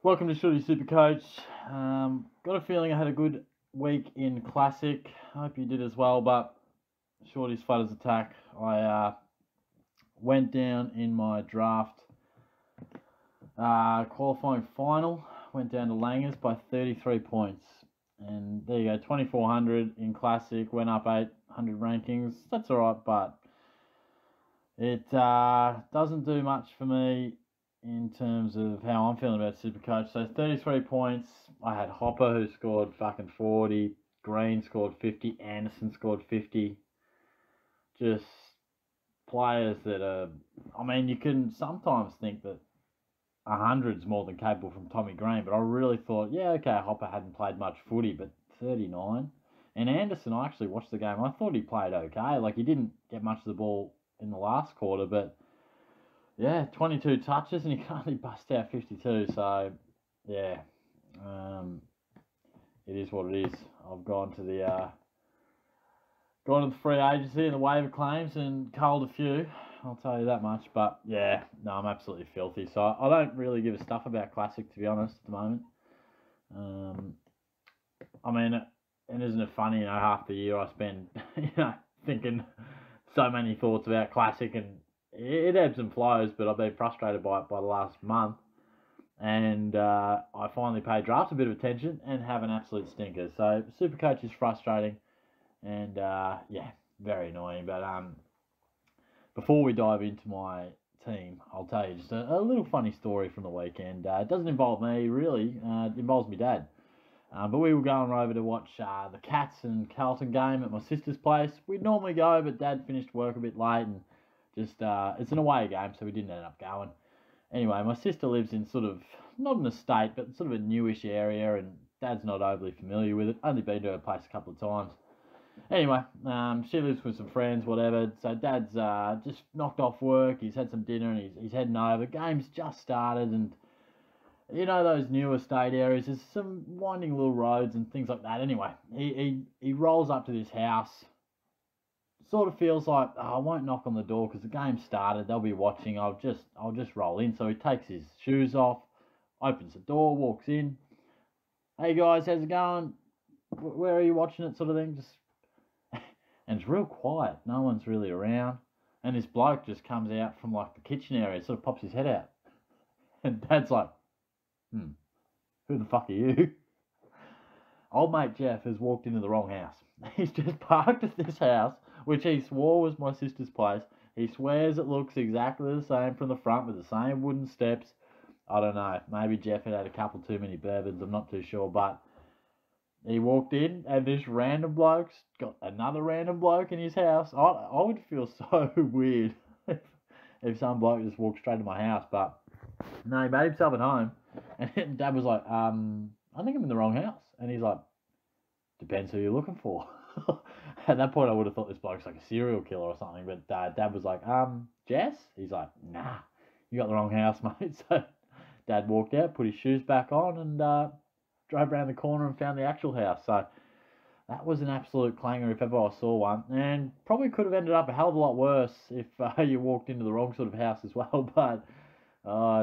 Welcome to Shorty SuperCoach. Got a feeling I had a good week in Classic. I hope you did as well, but Shorty's Flutters attack. I went down in my draft qualifying final, went down to Langers by 33 points. And there you go, 2,400 in Classic, went up 800 rankings. That's all right, but it doesn't do much for me in terms of how I'm feeling about SuperCoach. So 33 points. I had Hopper, who scored fucking 40. Green scored 50. Anderson scored 50. Just players that are... I mean, you can sometimes think that 100's more than capable from Tommy Green, but I really thought, yeah, okay, Hopper hadn't played much footy, but 39. And Anderson, I actually watched the game. I thought he played okay. Like, he didn't get much of the ball in the last quarter, but yeah, 22 touches and he can only bust out 52. So, yeah, it is what it is. I've gone to the free agency and the waiver claims and culled a few. I'll tell you that much. But yeah, no, I'm absolutely filthy. So I don't really give a stuff about Classic, to be honest, at the moment. I mean, and isn't it funny? Half the year I spend, thinking so many thoughts about Classic, and it ebbs and flows, but I've been frustrated by it by the last month. And I finally paid draft a bit of attention and have an absolute stinker. So SuperCoach is frustrating and, yeah, very annoying. But before we dive into my team, I'll tell you just a little funny story from the weekend. It doesn't involve me, really. It involves my dad. But we were going over to watch the Cats and Carlton game at my sister's place. We'd normally go, but Dad finished work a bit late and just, it's an away game, so we didn't end up going. Anyway, my sister lives in sort of, not an estate, but sort of a newish area, and Dad's not overly familiar with it. Only been to her place a couple of times. Anyway, she lives with some friends, whatever. So Dad's just knocked off work. He's had some dinner, and he's heading over. Game's just started, and you know those new estate areas, there's some winding little roads and things like that. Anyway, he rolls up to this house. Sort of feels like, I won't knock on the door because the game started. They'll be watching. I'll just roll in. So he takes his shoes off, opens the door, walks in. Hey guys, how's it going? Where are you watching it? Sort of thing. Just and it's real quiet. No one's really around. And this bloke just comes out from like the kitchen area, sort of pops his head out. And Dad's like, who the fuck are you? Old mate Jeff has walked into the wrong house. He's just parked at this house, which he swore was my sister's place. He swears it looks exactly the same from the front with the same wooden steps. I don't know. Maybe Jeff had a couple too many bourbons. I'm not too sure. But he walked in and this random bloke's got another random bloke in his house. I would feel so weird if some bloke just walked straight to my house. But no, he made himself at home. And Dad was like, I think I'm in the wrong house. And he's like, depends who you're looking for. At that point, I would have thought this bloke's like a serial killer or something. But Dad was like, Jess? He's like, nah, you got the wrong house, mate. So Dad walked out, put his shoes back on, and drove around the corner and found the actual house. So that was an absolute clanger if ever I saw one. And probably could have ended up a hell of a lot worse if you walked into the wrong sort of house as well. But,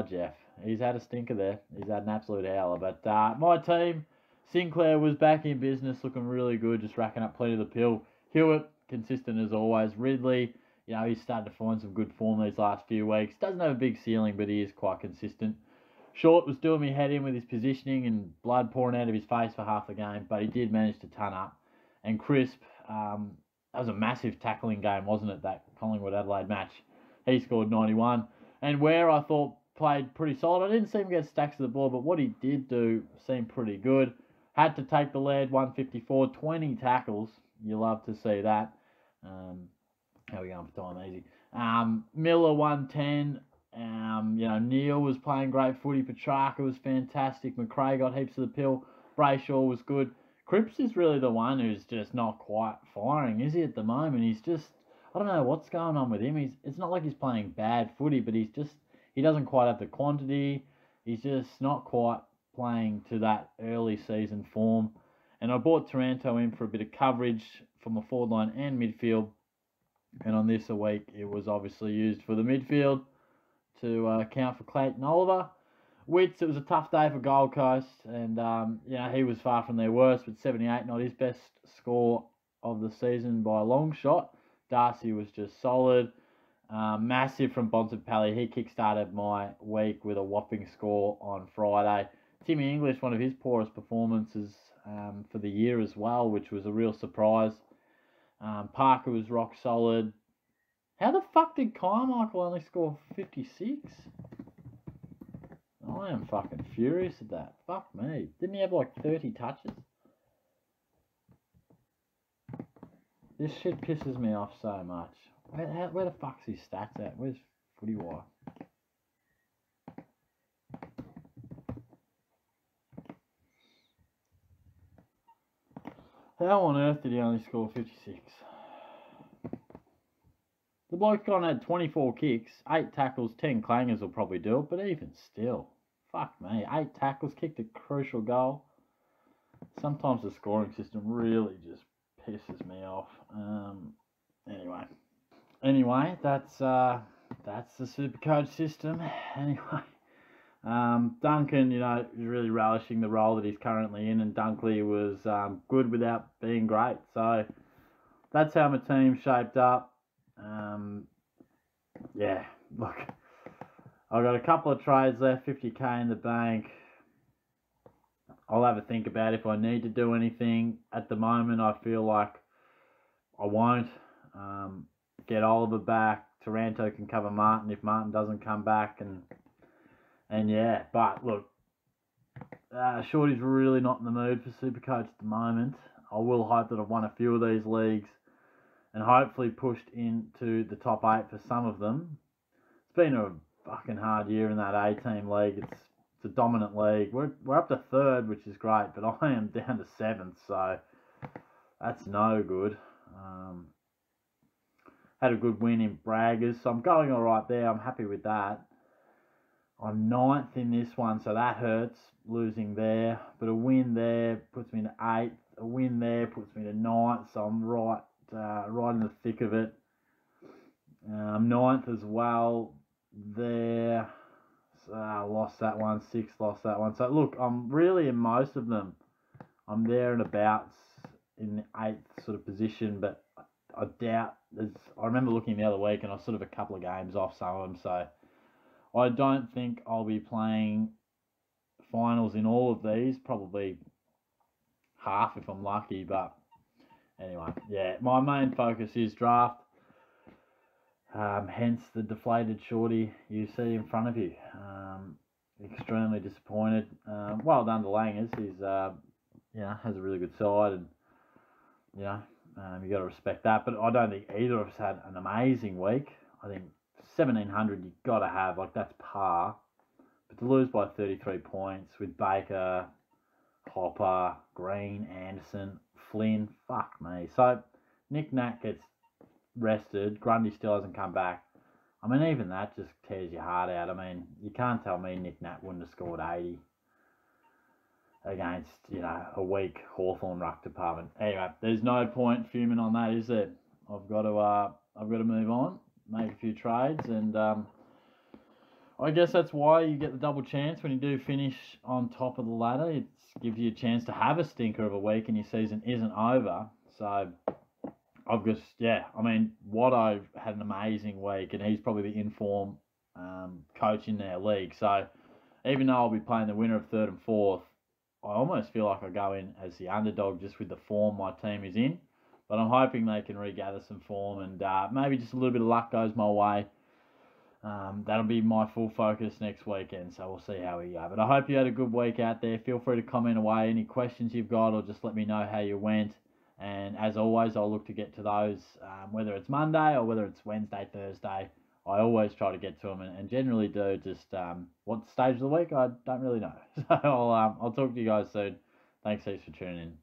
Jeff, he's had a stinker there. He's had an absolute howler. But my team, Sinclair was back in business, looking really good, just racking up plenty of the pill. Hewitt, consistent as always. Ridley, he's starting to find some good form these last few weeks. Doesn't have a big ceiling, but he is quite consistent. Short was doing me head in with his positioning and blood pouring out of his face for half the game, but he did manage to ton up. And Crisp, that was a massive tackling game, wasn't it, that Collingwood-Adelaide match? He scored 91. And Ware, I thought, played pretty solid. I didn't see him get stacks of the ball, but what he did do seemed pretty good. Had to take the lead, 154, 20 tackles. You love to see that. How are we going for time? Easy. Miller, 110. Neil was playing great footy. Petrarca was fantastic. McRae got heaps of the pill. Brayshaw was good. Cripps is really the one who's just not quite firing, is he, at the moment? He's just, I don't know what's going on with him. It's not like he's playing bad footy, but he doesn't quite have the quantity. He's just not quite playing to that early season form. And I brought Taranto in for a bit of coverage for my forward line and midfield. And on this a week, it was obviously used for the midfield to account for Clayton Oliver. Wits, it was a tough day for Gold Coast, and he was far from their worst, but 78, not his best score of the season by a long shot. Darcy was just solid. Massive from Bontempelli. He kick-started my week with a whopping score on Friday. Timmy English, one of his poorest performances for the year as well, which was a real surprise. Parker was rock solid. How the fuck did Carmichael only score 56? I am fucking furious at that. Fuck me. Didn't he have like 30 touches? This shit pisses me off so much. Where the fuck's his stats at? Where's Footy Wire? How on earth did he only score 56? The bloke's gone had 24 kicks, 8 tackles, 10 clangers will probably do it, but even still, fuck me, 8 tackles, kicked a crucial goal. Sometimes the scoring system really just pisses me off. Anyway, that's the SuperCoach system. Anyway, Duncan, is really relishing the role that he's currently in, and Dunkley was good without being great. So that's how my team shaped up. Look, I've got a couple of trades left, 50k in the bank. I'll have a think about if I need to do anything. At the moment, I feel like I won't. Get Oliver back. Taranto can cover Martin if Martin doesn't come back, but look, Shorty's really not in the mood for SuperCoach at the moment. I will hope that I've won a few of these leagues and hopefully pushed into the top 8 for some of them. It's been a fucking hard year in that A-team league. It's a dominant league. We're up to 3rd, which is great, but I am down to 7th, so that's no good. Had a good win in Braggers, so I'm going all right there. I'm happy with that. I'm 9th in this one, so that hurts, losing there. But a win there puts me to 8th. A win there puts me to 9th, so I'm right in the thick of it. 9th as well there. So lost that one. 6th, lost that one. So look, I'm really in most of them. I'm there and abouts in the 8th sort of position, but I doubt I remember looking the other week and I was sort of a couple of games off some of them, so I don't think I'll be playing finals in all of these, probably half if I'm lucky, but anyway, my main focus is draft, hence the deflated Shorty you see in front of you. Extremely disappointed. Well done to Langers. He's has a really good side, and you got to respect that. But I don't think either of us had an amazing week. I think 1,700 you've got to have, that's par. But to lose by 33 points with Baker, Hopper, Green, Anderson, Flynn, fuck me. So Nick Nat gets rested. Grundy still hasn't come back. I mean, even that just tears your heart out. I mean, you can't tell me Nick Nat wouldn't have scored 80 against, a weak Hawthorn ruck department. Anyway, there's no point fuming on that, is there? I've got to move on, make a few trades, and I guess that's why you get the double chance when you do finish on top of the ladder. It gives you a chance to have a stinker of a week and your season isn't over. So I've just, Watto had an amazing week, and he's probably the inform coach in their league. So even though I'll be playing the winner of 3rd and 4th, I almost feel like I go in as the underdog just with the form my team is in. But I'm hoping they can regather some form, and maybe just a little bit of luck goes my way. That'll be my full focus next weekend, so we'll see how we go. But I hope you had a good week out there. Feel free to comment away any questions you've got, or just let me know how you went. And as always, I'll look to get to those, whether it's Monday or whether it's Wednesday, Thursday. I always try to get to them, and generally do. Just what stage of the week, I don't really know. So I'll talk to you guys soon. Thanks heaps for tuning in.